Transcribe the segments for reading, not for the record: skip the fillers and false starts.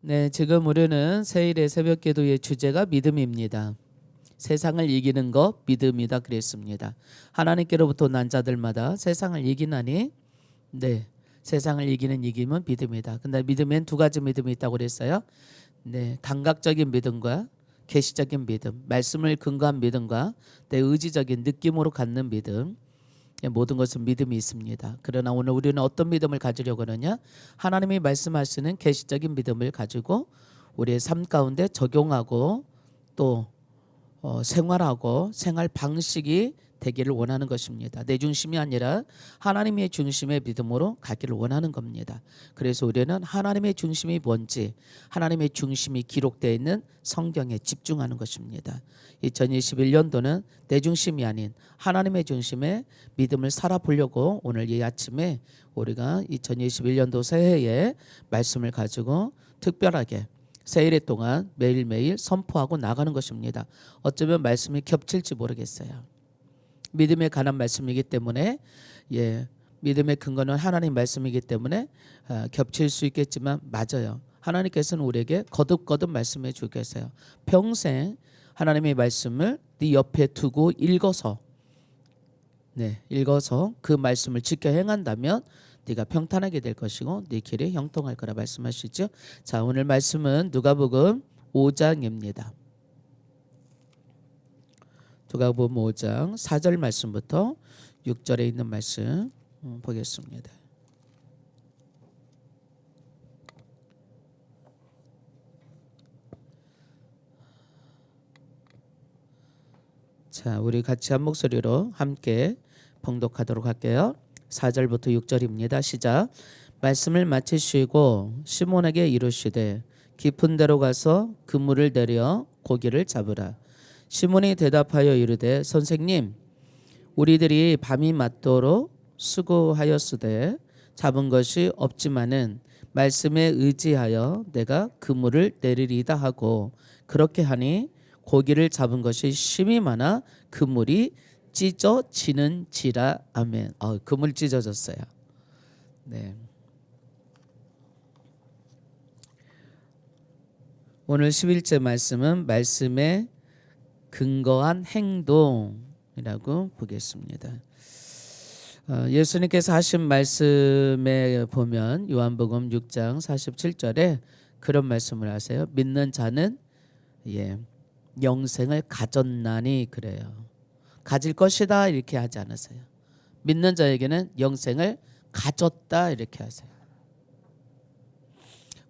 네, 지금 우리는 세일의 새벽 기도의 주제가 믿음입니다. 세상을 이기는 것 믿음이다 그랬습니다. 하나님께로부터 난 자들마다 세상을 이기나니 네, 세상을 이기는 이김은 믿음이다. 근데 믿음엔 두 가지 믿음이 있다고 그랬어요. 네, 감각적인 믿음과 계시적인 믿음, 말씀을 근거한 믿음과 내 의지적인 느낌으로 갖는 믿음. 모든 것은 믿음이 있습니다. 그러나 오늘 우리는 어떤 믿음을 가지려고 하느냐? 하나님이 말씀하시는 계시적인 믿음을 가지고 우리의 삶 가운데 적용하고 또 생활하고 생활 방식이 되기를 원하는 것입니다. 내 중심이 아니라 하나님의 중심의 믿음으로 가기를 원하는 겁니다. 그래서 우리는 하나님의 중심이 뭔지, 하나님의 중심이 기록되어 있는 성경에 집중하는 것입니다. 2021년도는 내 중심이 아닌 하나님의 중심의 믿음을 살아보려고 오늘 이 아침에 우리가 2021년도 새해의 말씀을 가지고 특별하게 새해일 동안 매일매일 선포하고 나가는 것입니다. 어쩌면 말씀이 겹칠지 모르겠어요. 믿음에 관한 말씀이기 때문에 믿음의 근거는 하나님 말씀이기 때문에 겹칠 수 있겠지만 맞아요. 하나님께서는 우리에게 거듭거듭 말씀해 주고 계세요. 평생 하나님의 말씀을 네 옆에 두고 읽어서 그 말씀을 지켜 행한다면 네가 평탄하게 될 것이고 네 길이 형통할 거라 말씀하시죠. 자, 오늘 말씀은 누가복음 5장입니다. 누가복음 5장 4절 말씀부터 6절에 있는 말씀 보겠습니다. 자, 우리 같이 한 목소리로 함께 봉독하도록 할게요. 4절부터 6절입니다. 시작. 말씀을 마치시고 시몬에게 이르시되 깊은 데로 가서 그물을 내려 고기를 잡으라. 시몬이 대답하여 이르되 선생님, 우리들이 밤이 맞도록 수고하였으되 잡은 것이 없지만은 말씀에 의지하여 내가 그물을 내리리다 하고 그렇게 하니 고기를 잡은 것이 심히 많아 그물이 찢어지는지라. 아멘. 그물 찢어졌어요. 네. 오늘 11째 말씀은 말씀에 근거한 행동이라고 보겠습니다. 예수님께서 하신 말씀에 보면 요한복음 6장 47절에 그런 말씀을 하세요. 믿는 자는 영생을 가졌나니 그래요. 가질 것이다 이렇게 하지 않으세요. 믿는 자에게는 영생을 가졌다 이렇게 하세요.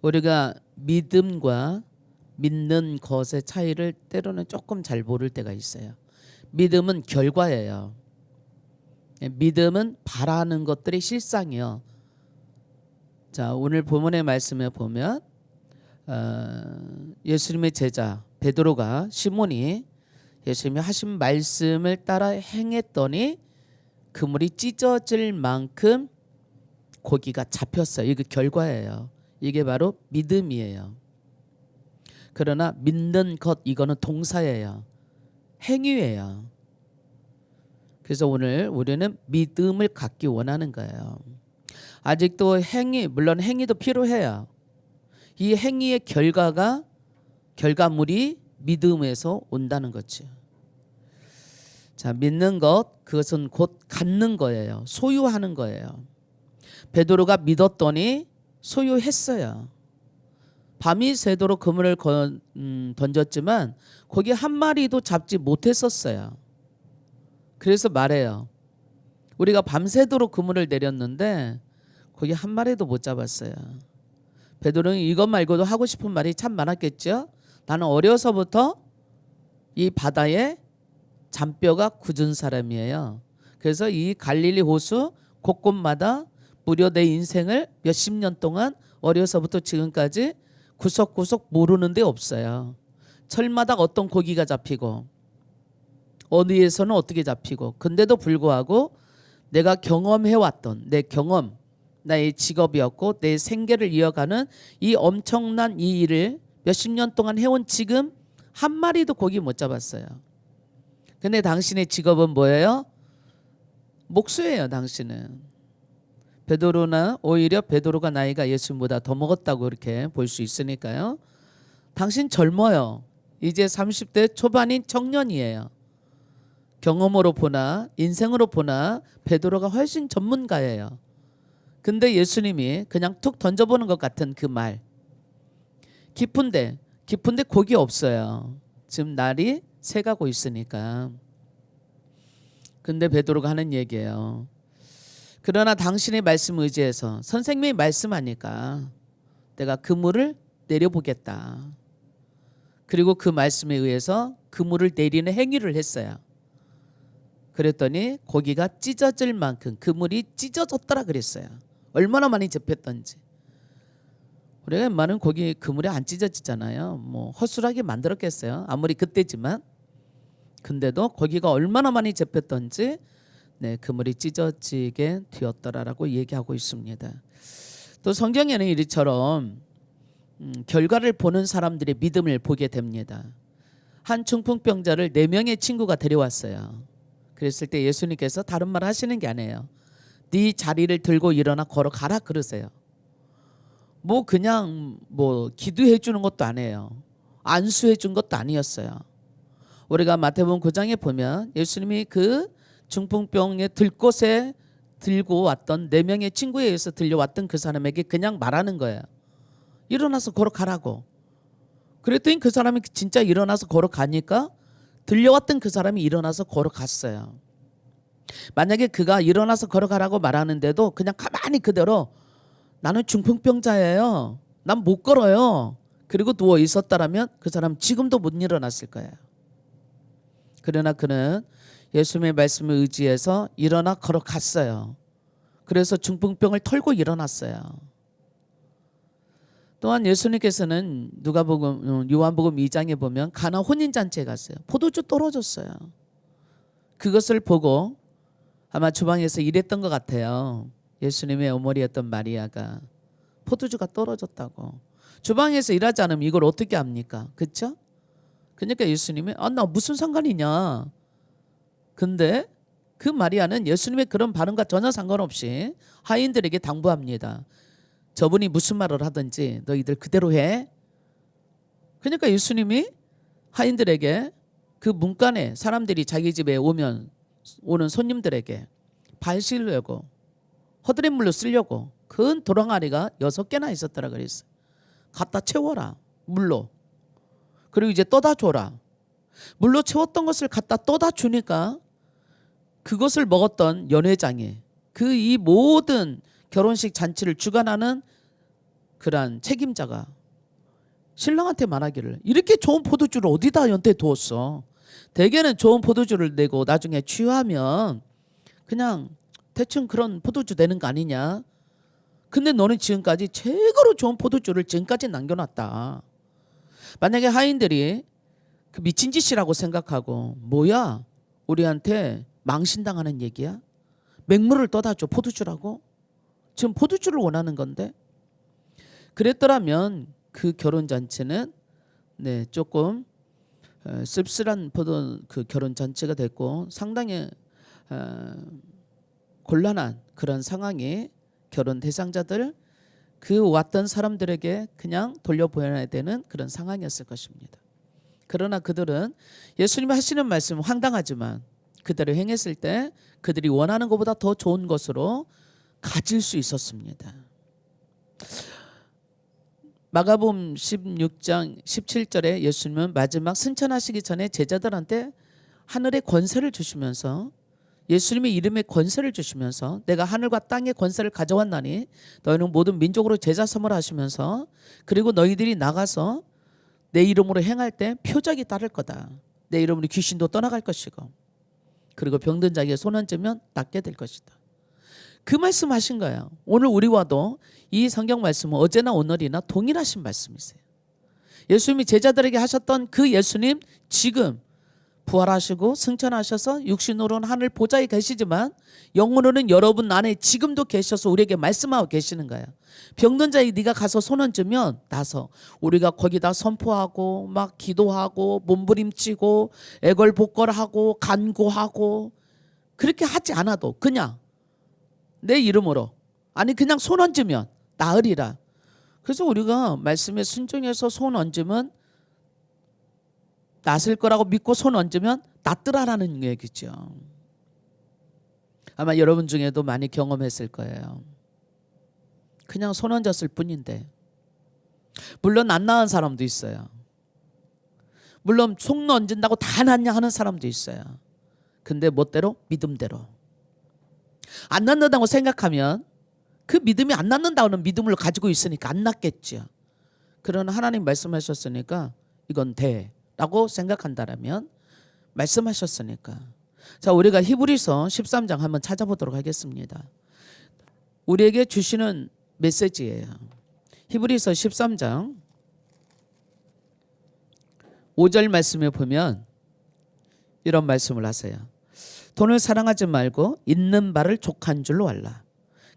우리가 믿음과 믿는 것의 차이를 때로는 조금 잘 모를 때가 있어요. 믿음은 결과예요. 믿음은 바라는 것들이 실상이요. 자, 오늘 본문의 말씀에 보면 예수님의 제자 베드로가 시몬이 예수님이 하신 말씀을 따라 행했더니 그물이 찢어질 만큼 고기가 잡혔어요. 이게 결과예요. 이게 바로 믿음이에요. 그러나 믿는 것 이거는 동사예요. 행위예요. 그래서 오늘 우리는 믿음을 갖기 원하는 거예요. 아직도 물론 행위도 필요해요. 이 행위의 결과물이 믿음에서 온다는 거죠. 자, 믿는 것 그것은 곧 갖는 거예요. 소유하는 거예요. 베드로가 믿었더니 소유했어요. 밤이 새도록 그물을 던졌지만 거기 한 마리도 잡지 못했었어요. 그래서 말해요. 우리가 밤새도록 그물을 내렸는데 거기 한 마리도 못 잡았어요. 베드로는 이것 말고도 하고 싶은 말이 참 많았겠죠. 나는 어려서부터 이 바다에 잔뼈가 굳은 사람이에요. 그래서 이 갈릴리 호수 곳곳마다 무려 내 인생을 몇십 년 동안 어려서부터 지금까지 구석구석 모르는 데 없어요. 철마다 어떤 고기가 잡히고 어디에서는 어떻게 잡히고 근데도 불구하고 내가 경험해왔던 내 경험 나의 직업이었고 내 생계를 이어가는 이 엄청난 이 일을 몇십 년 동안 해온 지금 한 마리도 고기 못 잡았어요. 근데 당신의 직업은 뭐예요? 목수예요. 당신은 베드로나 오히려 베드로가 나이가 예수님보다 더 먹었다고 이렇게 볼 수 있으니까요. 당신 젊어요. 이제 30대 초반인 청년이에요. 경험으로 보나 인생으로 보나 베드로가 훨씬 전문가예요. 근데 예수님이 그냥 툭 던져보는 것 같은 그 말. 깊은데 고기 없어요. 지금 날이 새가고 있으니까. 근데 베드로가 하는 얘기예요. 그러나 당신의 말씀 의지해서 선생님이 말씀하니까 내가 그물을 내려보겠다. 그리고 그 말씀에 의해서 그물을 내리는 행위를 했어요. 그랬더니 고기가 찢어질 만큼 그물이 찢어졌더라 그랬어요. 얼마나 많이 접혔던지. 우리가 웬만한 고기 그물이 안 찢어지잖아요. 뭐 허술하게 만들었겠어요. 아무리 그때지만. 근데도 고기가 얼마나 많이 접혔던지 네, 그물이 찢어지게 되었더라라고 얘기하고 있습니다. 또 성경에는 이처럼 결과를 보는 사람들의 믿음을 보게 됩니다. 한 중풍병자를 4명의 친구가 데려왔어요. 그랬을 때 예수님께서 다른 말 하시는 게 아니에요. 네 자리를 들고 일어나 걸어가라 그러세요. 뭐 그냥 뭐 기도해 주는 것도 아니에요. 안수해 준 것도 아니었어요. 우리가 마태복음 9장에 보면 예수님이 그 중풍병의 들것에 들고 왔던 4명의 친구에 의해서 들려왔던 그 사람에게 그냥 말하는 거예요. 일어나서 걸어가라고. 그랬더니 그 사람이 진짜 일어나서 걸어가니까 들려왔던 그 사람이 일어나서 걸어갔어요. 만약에 그가 일어나서 걸어가라고 말하는데도 그냥 가만히 그대로 나는 중풍병자예요. 난 못 걸어요. 그리고 누워 있었다라면 그 사람 지금도 못 일어났을 거예요. 그러나 그는 예수님의 말씀을 의지해서 일어나 걸어갔어요. 그래서 중풍병을 털고 일어났어요. 또한 예수님께서는 요한복음 2장에 보면 가나 혼인잔치에 갔어요. 포도주 떨어졌어요. 그것을 보고 아마 주방에서 일했던 것 같아요. 예수님의 어머니였던 마리아가 포도주가 떨어졌다고. 주방에서 일하지 않으면 이걸 어떻게 합니까? 그렇죠? 그러니까 예수님이 나 무슨 상관이냐. 근데 그 마리아는 예수님의 그런 발언과 전혀 상관없이 하인들에게 당부합니다. 저분이 무슨 말을 하든지 너희들 그대로 해. 그러니까 예수님이 하인들에게 그 문간에 사람들이 자기 집에 오는 손님들에게 발 씻으려고 허드렛물로 쓰려고 큰 도랑아리가 6개나 있었더라 그랬어요. 갖다 채워라 물로. 그리고 이제 떠다 줘라. 물로 채웠던 것을 갖다 떠다 주니까 그것을 먹었던 연회장에 그 이 모든 결혼식 잔치를 주관하는 그러한 책임자가 신랑한테 말하기를 이렇게 좋은 포도주를 어디다 연태 두었어. 대개는 좋은 포도주를 내고 나중에 취하면 그냥 대충 그런 포도주 내는 거 아니냐. 근데 너는 지금까지 최고로 좋은 포도주를 지금까지 남겨놨다. 만약에 하인들이 그 미친 짓이라고 생각하고 뭐야 우리한테 망신당하는 얘기야? 맹물을 떠다 줘 포도주라고? 지금 포도주를 원하는 건데. 그랬더라면 그 결혼잔치는 네, 조금 씁쓸한 그 결혼잔치가 됐고 상당히 곤란한 그런 상황이 결혼 대상자들 그 왔던 사람들에게 그냥 돌려보내야 되는 그런 상황이었을 것입니다. 그러나 그들은 예수님이 하시는 말씀 황당하지만 그대로 행했을 때 그들이 원하는 것보다 더 좋은 것으로 가질 수 있었습니다. 마가복음 16장 17절에 예수님은 마지막 승천하시기 전에 제자들한테 하늘의 권세를 주시면서 예수님의 이름의 권세를 주시면서 내가 하늘과 땅의 권세를 가져왔나니 너희는 모든 민족으로 제자 삼으라 하시면서 그리고 너희들이 나가서 내 이름으로 행할 때 표적이 따를 거다. 내 이름으로 귀신도 떠나갈 것이고 그리고 병든 자에게 손 얹으면 낫게 될 것이다. 그 말씀 하신 거예요. 오늘 우리와도 이 성경 말씀은 어제나 오늘이나 동일하신 말씀이세요. 예수님이 제자들에게 하셨던 그 예수님 지금 부활하시고 승천하셔서 육신으로는 하늘 보좌에 계시지만 영으로는 여러분 안에 지금도 계셔서 우리에게 말씀하고 계시는 거예요. 병든 자에 네가 가서 손 얹으면 나서 우리가 거기다 선포하고 막 기도하고 몸부림치고 애걸복걸하고 간구하고 그렇게 하지 않아도 그냥 내 이름으로 아니 그냥 손 얹으면 나으리라. 그래서 우리가 말씀에 순종해서 손 얹으면 낫을 거라고 믿고 손 얹으면 낫더라라는 얘기죠. 아마 여러분 중에도 많이 경험했을 거예요. 그냥 손 얹었을 뿐인데, 물론 안 낳은 사람도 있어요. 물론 손 얹은다고 다 낫냐 하는 사람도 있어요. 근데 멋대로 믿음대로 안 낫는다고 생각하면 그 믿음이 안 낫는다는 믿음을 가지고 있으니까 안 낫겠죠. 그러나 하나님 말씀하셨으니까 이건 돼 라고 생각한다면, 말씀하셨으니까. 자, 우리가 히브리서 13장 한번 찾아보도록 하겠습니다. 우리에게 주시는 메시지예요. 히브리서 13장 5절 말씀에 보면 이런 말씀을 하세요. 돈을 사랑하지 말고 있는 바를 족한 줄로 알라.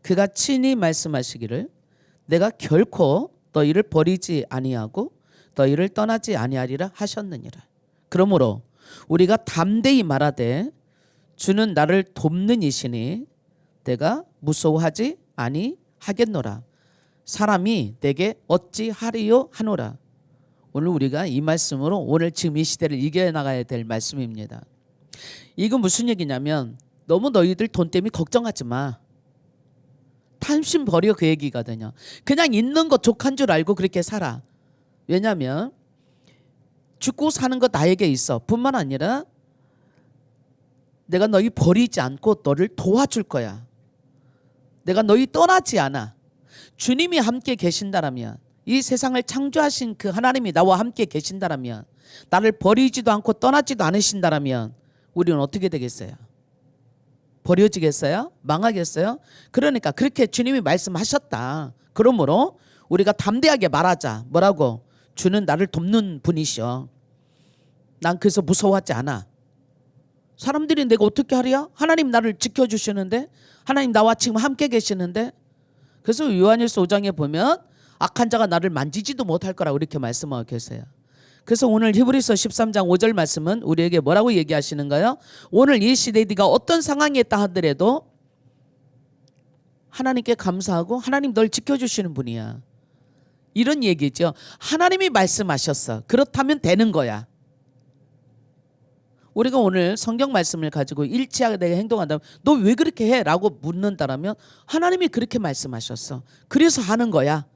그가 친히 말씀하시기를 내가 결코 너희를 버리지 아니하고 너희를 떠나지 아니하리라 하셨느니라. 그러므로 우리가 담대히 말하되 주는 나를 돕는 이시니 내가 무서워하지 아니하겠노라. 사람이 내게 어찌하리요 하노라. 오늘 우리가 이 말씀으로 오늘 지금 이 시대를 이겨나가야 될 말씀입니다. 이건 무슨 얘기냐면, 너무 너희들 돈 때문에 걱정하지 마. 탐심 버려, 그 얘기거든요. 그냥 있는 거 족한 줄 알고 그렇게 살아. 왜냐하면 죽고 사는 거 나에게 있어. 뿐만 아니라 내가 너희 버리지 않고 너를 도와줄 거야. 내가 너희 떠나지 않아. 주님이 함께 계신다라면, 이 세상을 창조하신 그 하나님이 나와 함께 계신다라면, 나를 버리지도 않고 떠나지도 않으신다라면 우리는 어떻게 되겠어요? 버려지겠어요? 망하겠어요? 그러니까 그렇게 주님이 말씀하셨다. 그러므로 우리가 담대하게 말하자. 뭐라고? 주는 나를 돕는 분이셔. 난 그래서 무서워하지 않아. 사람들이 내가 어떻게 하랴? 하나님 나를 지켜주시는데, 하나님 나와 지금 함께 계시는데. 그래서 요한일서 5장에 보면 악한 자가 나를 만지지도 못할 거라고 이렇게 말씀하고 계세요. 그래서 오늘 히브리서 13장 5절 말씀은 우리에게 뭐라고 얘기하시는가요? 오늘 이 시대에 네가 어떤 상황에 있다 하더라도 하나님께 감사하고 하나님 널 지켜주시는 분이야. 이런 얘기죠. 하나님이 말씀하셨어. 그렇다면 되는 거야. 우리가 오늘 성경 말씀을 가지고 일치하게 행동한다면 너 왜 그렇게 해? 라고 묻는다라면 하나님이 그렇게 말씀하셨어. 그래서 하는 거야.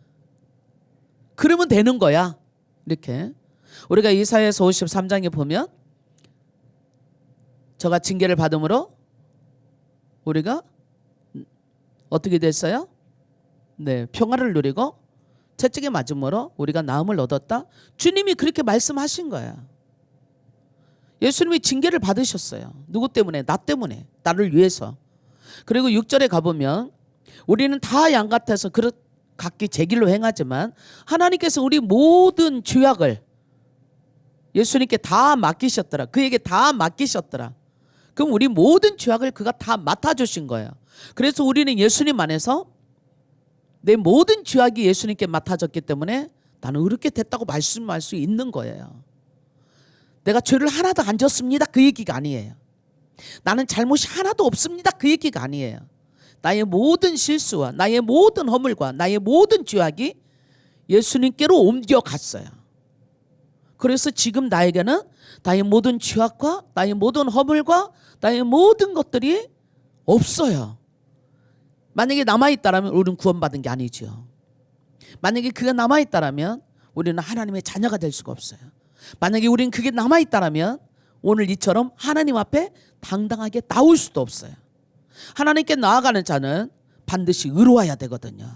그러면 되는 거야. 이렇게. 우리가 이사야서 53장에 보면 저가 징계를 받음으로 우리가 어떻게 됐어요? 네, 평화를 누리고 채찍에 맞음으로 우리가 나음을 얻었다. 주님이 그렇게 말씀하신 거야. 예수님이 징계를 받으셨어요. 누구 때문에? 나 때문에. 나를 위해서. 그리고 6절에 가보면 우리는 다 양 같아서 각기 제 길로 행하지만 하나님께서 우리 모든 죄악을 예수님께 다 맡기셨더라. 그에게 다 맡기셨더라. 그럼 우리 모든 죄악을 그가 다 맡아주신 거예요. 그래서 우리는 예수님 안에서 내 모든 죄악이 예수님께 맡아졌기 때문에 나는 의롭게 됐다고 말씀할 수 있는 거예요. 내가 죄를 하나도 안 졌습니다. 그 얘기가 아니에요. 나는 잘못이 하나도 없습니다. 그 얘기가 아니에요. 나의 모든 실수와 나의 모든 허물과 나의 모든 죄악이 예수님께로 옮겨갔어요. 그래서 지금 나에게는 나의 모든 죄악과 나의 모든 허물과 나의 모든 것들이 없어요. 만약에 남아있다면 우리는 구원받은 게 아니죠. 만약에 그가 남아있다면 우리는 하나님의 자녀가 될 수가 없어요. 만약에 우리는 그게 남아있다면 오늘 이처럼 하나님 앞에 당당하게 나올 수도 없어요. 하나님께 나아가는 자는 반드시 의로워야 되거든요.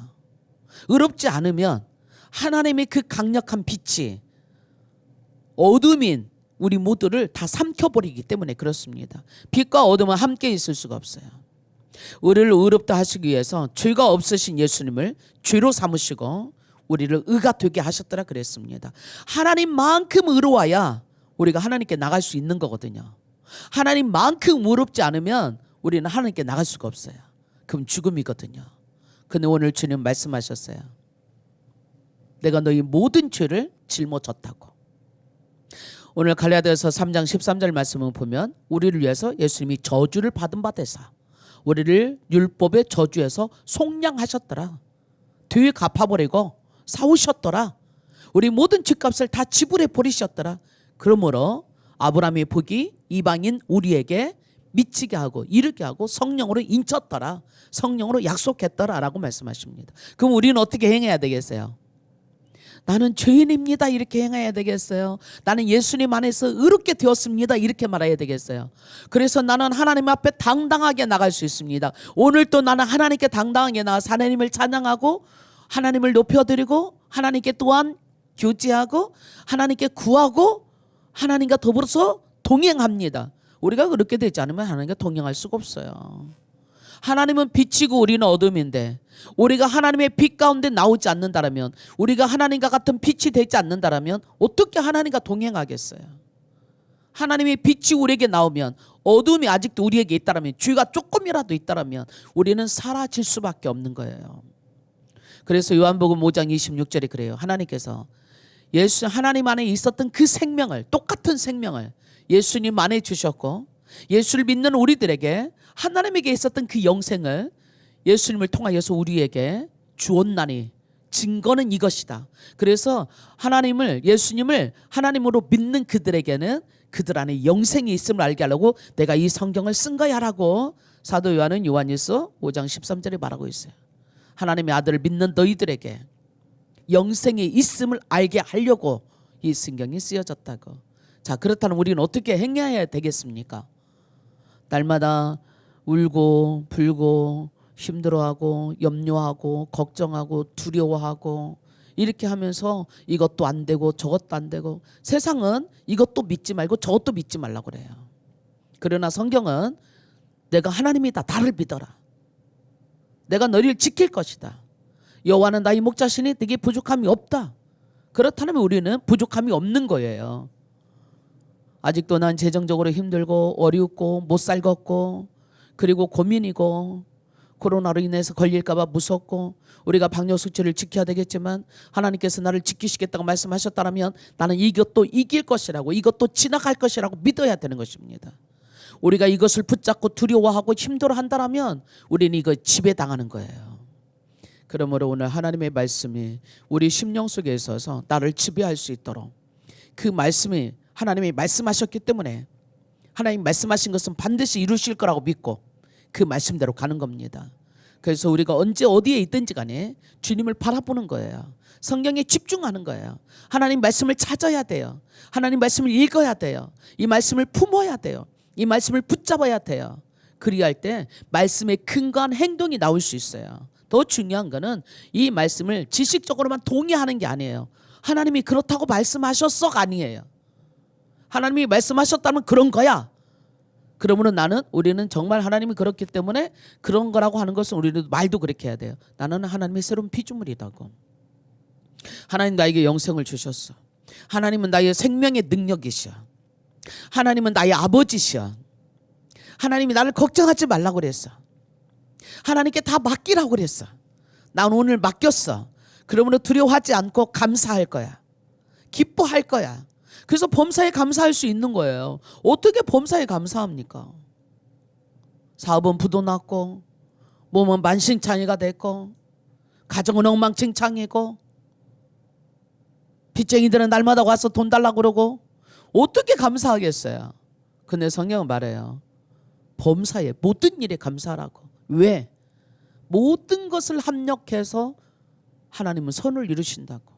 의롭지 않으면 하나님의 그 강력한 빛이 어둠인 우리 모두를 다 삼켜버리기 때문에 그렇습니다. 빛과 어둠은 함께 있을 수가 없어요. 우리를 의롭다 하시기 위해서 죄가 없으신 예수님을 죄로 삼으시고 우리를 의가 되게 하셨더라 그랬습니다. 하나님만큼 의로워야 우리가 하나님께 나갈 수 있는 거거든요. 하나님만큼 의롭지 않으면 우리는 하나님께 나갈 수가 없어요. 그럼 죽음이거든요. 근데 오늘 주님 말씀하셨어요. 내가 너희 모든 죄를 짊어졌다고. 오늘 갈라디아서 3장 13절 말씀을 보면 우리를 위해서 예수님이 저주를 받은 바 되사 우리를 율법의 저주에서 속량하셨더라. 뒤에 갚아버리고 사오셨더라. 우리 모든 죗값을 다 지불해 버리셨더라. 그러므로 아브라함의 복이 이방인 우리에게 미치게 하고 이르게 하고 성령으로 인쳤더라. 성령으로 약속했더라 라고 말씀하십니다. 그럼 우리는 어떻게 행해야 되겠어요? 나는 죄인입니다 이렇게 행해야 되겠어요? 나는 예수님 안에서 의롭게 되었습니다 이렇게 말해야 되겠어요? 그래서 나는 하나님 앞에 당당하게 나갈 수 있습니다. 오늘 또 나는 하나님께 당당하게 나가서 하나님을 찬양하고 하나님을 높여드리고 하나님께 또한 교제하고 하나님께 구하고 하나님과 더불어서 동행합니다. 우리가 그렇게 되지 않으면 하나님과 동행할 수가 없어요. 하나님은 빛이고 우리는 어둠인데 우리가 하나님의 빛 가운데 나오지 않는다면, 우리가 하나님과 같은 빛이 되지 않는다면 어떻게 하나님과 동행하겠어요? 하나님의 빛이 우리에게 나오면, 어둠이 아직도 우리에게 있다면, 죄가 조금이라도 있다면 우리는 사라질 수밖에 없는 거예요. 그래서 요한복음 5장 26절에 그래요. 하나님께서 하나님 안에 있었던 그 생명을, 똑같은 생명을 예수님 안에 주셨고, 예수를 믿는 우리들에게 하나님에게 있었던 그 영생을 예수님을 통하여서 우리에게 주었나니 증거는 이것이다. 그래서 예수님을 하나님으로 믿는 그들에게는 그들 안에 영생이 있음을 알게 하려고 내가 이 성경을 쓴 거야 라고 사도 요한은 요한일서 5장 13절에 말하고 있어요. 하나님의 아들을 믿는 너희들에게 영생이 있음을 알게 하려고 이 성경이 쓰여졌다고. 자, 그렇다면 우리는 어떻게 행해야 되겠습니까? 날마다 울고 불고 힘들어하고 염려하고 걱정하고 두려워하고 이렇게 하면서 이것도 안 되고 저것도 안 되고, 세상은 이것도 믿지 말고 저것도 믿지 말라고 그래요. 그러나 성경은 내가 하나님이다, 나를 믿어라, 내가 너희를 지킬 것이다, 여호와는 나의 목자시니 네게 부족함이 없다. 그렇다면 우리는 부족함이 없는 거예요. 아직도 난 재정적으로 힘들고 어렵고 못 살겠고 그리고 고민이고 코로나로 인해서 걸릴까봐 무섭고 우리가 방역수칙을 지켜야 되겠지만 하나님께서 나를 지키시겠다고 말씀하셨다면 나는 이것도 이길 것이라고, 이것도 지나갈 것이라고 믿어야 되는 것입니다. 우리가 이것을 붙잡고 두려워하고 힘들어한다면 우리는 이거 지배당하는 거예요. 그러므로 오늘 하나님의 말씀이 우리 심령 속에 있어서 나를 지배할 수 있도록, 그 말씀이 하나님이 말씀하셨기 때문에 하나님 말씀하신 것은 반드시 이루실 거라고 믿고 그 말씀대로 가는 겁니다. 그래서 우리가 언제 어디에 있든지 간에 주님을 바라보는 거예요. 성경에 집중하는 거예요. 하나님 말씀을 찾아야 돼요. 하나님 말씀을 읽어야 돼요. 이 말씀을 품어야 돼요. 이 말씀을 붙잡아야 돼요. 그리할 때 말씀에 근거한 행동이 나올 수 있어요. 더 중요한 거는 이 말씀을 지식적으로만 동의하는 게 아니에요. 하나님이 그렇다고 말씀하셨어가 아니에요. 하나님이 말씀하셨다면 그런 거야. 그러므로 우리는 정말 하나님이 그렇기 때문에 그런 거라고 하는 것은 우리는 말도 그렇게 해야 돼요. 나는 하나님의 새로운 피조물이다고. 하나님 나에게 영생을 주셨어. 하나님은 나의 생명의 능력이셔. 하나님은 나의 아버지셔. 하나님이 나를 걱정하지 말라고 그랬어. 하나님께 다 맡기라고 그랬어. 난 오늘 맡겼어. 그러므로 두려워하지 않고 감사할 거야. 기뻐할 거야. 그래서 범사에 감사할 수 있는 거예요. 어떻게 범사에 감사합니까? 사업은 부도 났고, 몸은 만신창이가 됐고, 가정은 엉망진창이고, 빚쟁이들은 날마다 와서 돈 달라고 그러고, 어떻게 감사하겠어요? 근데 성경은 말해요. 범사에 모든 일에 감사하라고. 왜? 모든 것을 합력해서 하나님은 선을 이루신다고.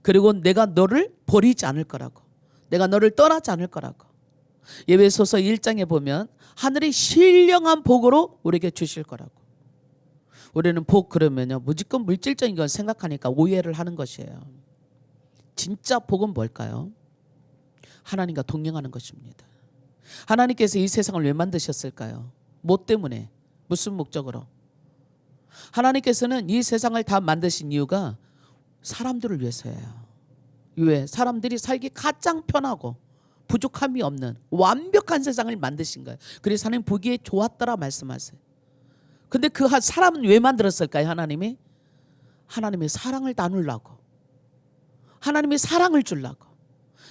그리고 내가 너를 버리지 않을 거라고. 내가 너를 떠나지 않을 거라고. 에베소서 1장에 보면 하늘의 신령한 복으로 우리에게 주실 거라고. 우리는 복 그러면요, 무조건 물질적인 건 생각하니까 오해를 하는 것이에요. 진짜 복은 뭘까요? 하나님과 동행하는 것입니다. 하나님께서 이 세상을 왜 만드셨을까요? 뭐 때문에? 무슨 목적으로? 하나님께서는 이 세상을 다 만드신 이유가 사람들을 위해서예요. 왜? 사람들이 살기 가장 편하고 부족함이 없는 완벽한 세상을 만드신 거예요. 그래서 하나님 보기에 좋았더라 말씀하세요. 근데 그 사람은 왜 만들었을까요? 하나님이? 하나님의 사랑을 나누려고, 하나님의 사랑을 주려고.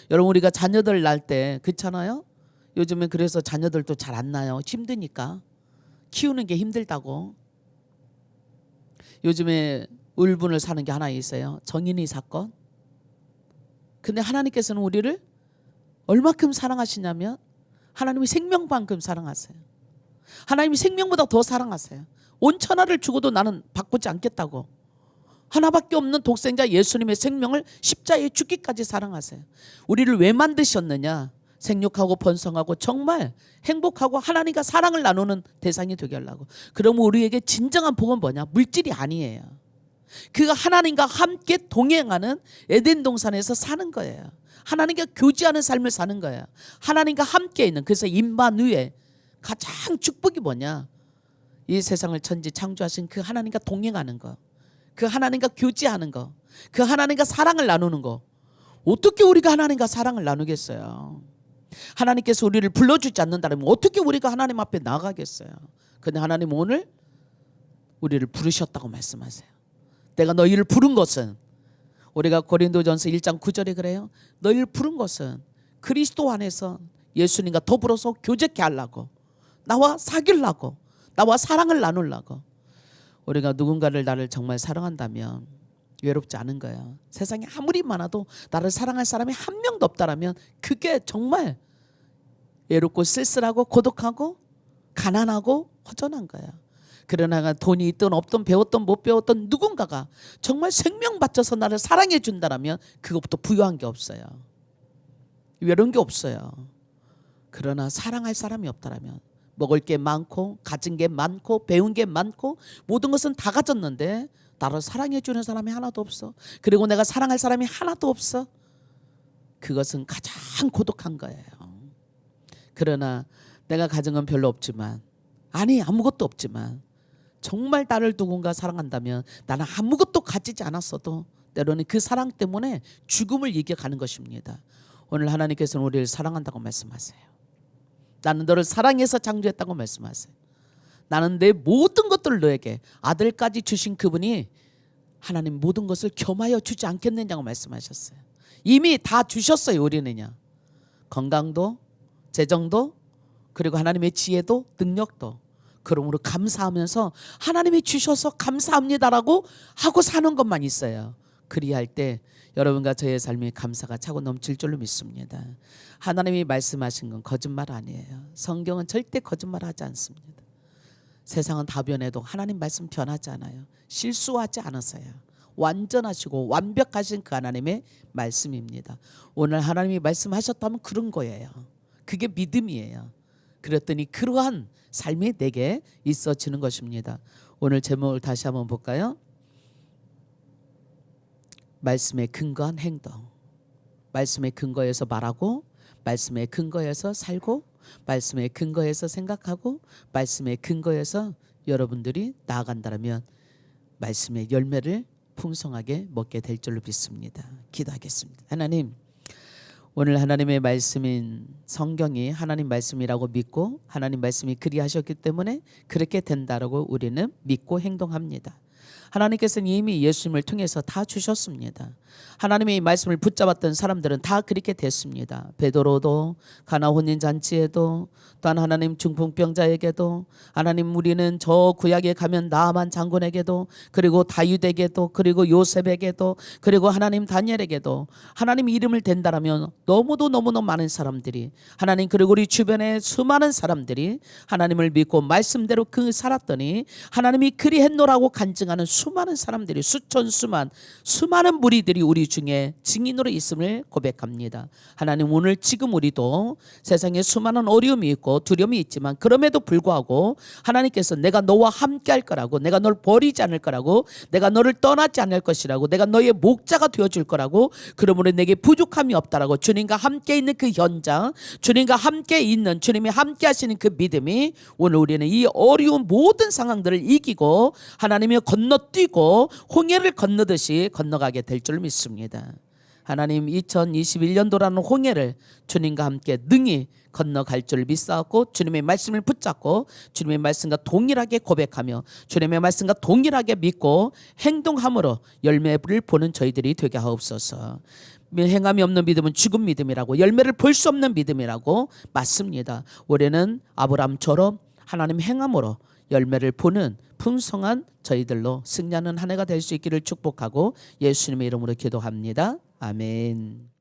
여러분, 우리가 자녀들 낳을 때 그렇잖아요. 요즘엔 그래서 자녀들도 잘 안 낳아요. 힘드니까. 키우는 게 힘들다고. 요즘에 울분을 사는 게 하나 있어요. 정인이 사건. 근데 하나님께서는 우리를 얼마큼 사랑하시냐면 하나님이 생명만큼 사랑하세요. 하나님이 생명보다 더 사랑하세요. 온 천하를 주고도 나는 바꾸지 않겠다고. 하나밖에 없는 독생자 예수님의 생명을 십자가에 죽기까지 사랑하세요. 우리를 왜 만드셨느냐? 생육하고 번성하고 정말 행복하고 하나님과 사랑을 나누는 대상이 되게 하려고. 그러면 우리에게 진정한 복은 뭐냐? 물질이 아니에요. 그가 하나님과 함께 동행하는 에덴 동산에서 사는 거예요. 하나님과 교제하는 삶을 사는 거예요. 하나님과 함께 있는. 그래서 임마누엘 가장 축복이 뭐냐? 이 세상을 천지 창조하신 그 하나님과 동행하는 거, 그 하나님과 교제하는 거, 그 하나님과 사랑을 나누는 거. 어떻게 우리가 하나님과 사랑을 나누겠어요? 하나님께서 우리를 불러주지 않는다면 어떻게 우리가 하나님 앞에 나가겠어요? 근데 하나님 오늘 우리를 부르셨다고 말씀하세요. 내가 너희를 부른 것은, 우리가 고린도전서 1장 9절에 그래요. 너희를 부른 것은 그리스도 안에서 예수님과 더불어서 교제케 하려고, 나와 사귀려고, 나와 사랑을 나누려고. 우리가 누군가를 나를 정말 사랑한다면 외롭지 않은 거예요. 세상에 아무리 많아도 나를 사랑할 사람이 한 명도 없다라면 그게 정말 외롭고 쓸쓸하고 고독하고 가난하고 허전한 거예요. 그러나 돈이 있든 없든 배웠든 못 배웠든 누군가가 정말 생명 바쳐서 나를 사랑해 준다라면 그것부터 부유한 게 없어요. 외로운 게 없어요. 그러나 사랑할 사람이 없다라면, 먹을 게 많고 가진 게 많고 배운 게 많고 모든 것은 다 가졌는데 나를 사랑해 주는 사람이 하나도 없어. 그리고 내가 사랑할 사람이 하나도 없어. 그것은 가장 고독한 거예요. 그러나 내가 가진 건 별로 없지만, 아니 아무것도 없지만 정말 나를 누군가 사랑한다면 나는 아무것도 가지지 않았어도 때로는 그 사랑 때문에 죽음을 이겨가는 것입니다. 오늘 하나님께서는 우리를 사랑한다고 말씀하세요. 나는 너를 사랑해서 창조했다고 말씀하세요. 나는 내 모든 것들을 너에게, 아들까지 주신 그분이 하나님 모든 것을 겸하여 주지 않겠느냐고 말씀하셨어요. 이미 다 주셨어요. 우리는요. 건강도, 재정도, 그리고 하나님의 지혜도, 능력도. 그러므로 감사하면서 하나님이 주셔서 감사합니다라고 하고 사는 것만 있어요. 그리할 때 여러분과 저의 삶에 감사가 차고 넘칠 줄로 믿습니다. 하나님이 말씀하신 건 거짓말 아니에요. 성경은 절대 거짓말하지 않습니다. 세상은 다 변해도 하나님 말씀 변하지 않아요. 실수하지 않으세요. 완전하시고 완벽하신 그 하나님의 말씀입니다. 오늘 하나님이 말씀하셨다면 그런 거예요. 그게 믿음이에요. 그랬더니 그러한 삶이 내게 있어지는 것입니다. 오늘 제목을 다시 한번 볼까요? 말씀에 근거한 행동. 말씀에 근거해서 말하고, 말씀에 근거해서 살고, 말씀에 근거해서 생각하고, 말씀에 근거해서 여러분들이 나아간다면 말씀의 열매를 풍성하게 먹게 될 줄로 믿습니다. 기도하겠습니다. 하나님, 오늘 하나님의 말씀인 성경이 하나님 말씀이라고 믿고 하나님 말씀이 그리하셨기 때문에 그렇게 된다라고 우리는 믿고 행동합니다. 하나님께서는 이미 예수님을 통해서 다 주셨습니다. 하나님의 이 말씀을 붙잡았던 사람들은 다 그렇게 됐습니다. 베드로도, 가나 혼인잔치에도, 또한 하나님 중풍병자에게도, 하나님 우리는 저 구약에 가면 나아만 장군에게도, 그리고 다윗에게도, 그리고 요셉에게도, 그리고 하나님 다니엘에게도 하나님 이름을 댄다라면 너무도 너무너무 많은 사람들이, 하나님 그리고 우리 주변에 수많은 사람들이 하나님을 믿고 말씀대로 그 살았더니 하나님이 그리했노라고 간증하는 수많은 사람들이, 수많은 무리들이 우리 중에 증인으로 있음을 고백합니다. 하나님 오늘 지금 우리도 세상에 수많은 어려움이 있고 두려움이 있지만 그럼에도 불구하고 하나님께서 내가 너와 함께 할 거라고, 내가 널 버리지 않을 거라고, 내가 너를 떠나지 않을 것이라고, 내가 너의 목자가 되어줄 거라고, 그러므로 내게 부족함이 없다라고 주님과 함께 있는 그 현장, 주님과 함께 있는, 주님이 함께 하시는 그 믿음이 오늘 우리는 이 어려운 모든 상황들을 이기고 하나님이 건너뛰고 홍해를 건너듯이 건너가게 될 줄 믿습니다. 하나님 2021년도라는 홍해를 주님과 함께 능히 건너갈 줄 믿사옵고 주님의 말씀을 붙잡고 주님의 말씀과 동일하게 고백하며 주님의 말씀과 동일하게 믿고 행동함으로 열매를 보는 저희들이 되게 하옵소서. 행함이 없는 믿음은 죽은 믿음이라고, 열매를 볼 수 없는 믿음이라고 맞습니다. 올해는 아브라함처럼 하나님 행함으로 열매를 보는 풍성한 저희들로 승리하는 한 해가 될 수 있기를 축복하고 예수님의 이름으로 기도합니다. 아멘.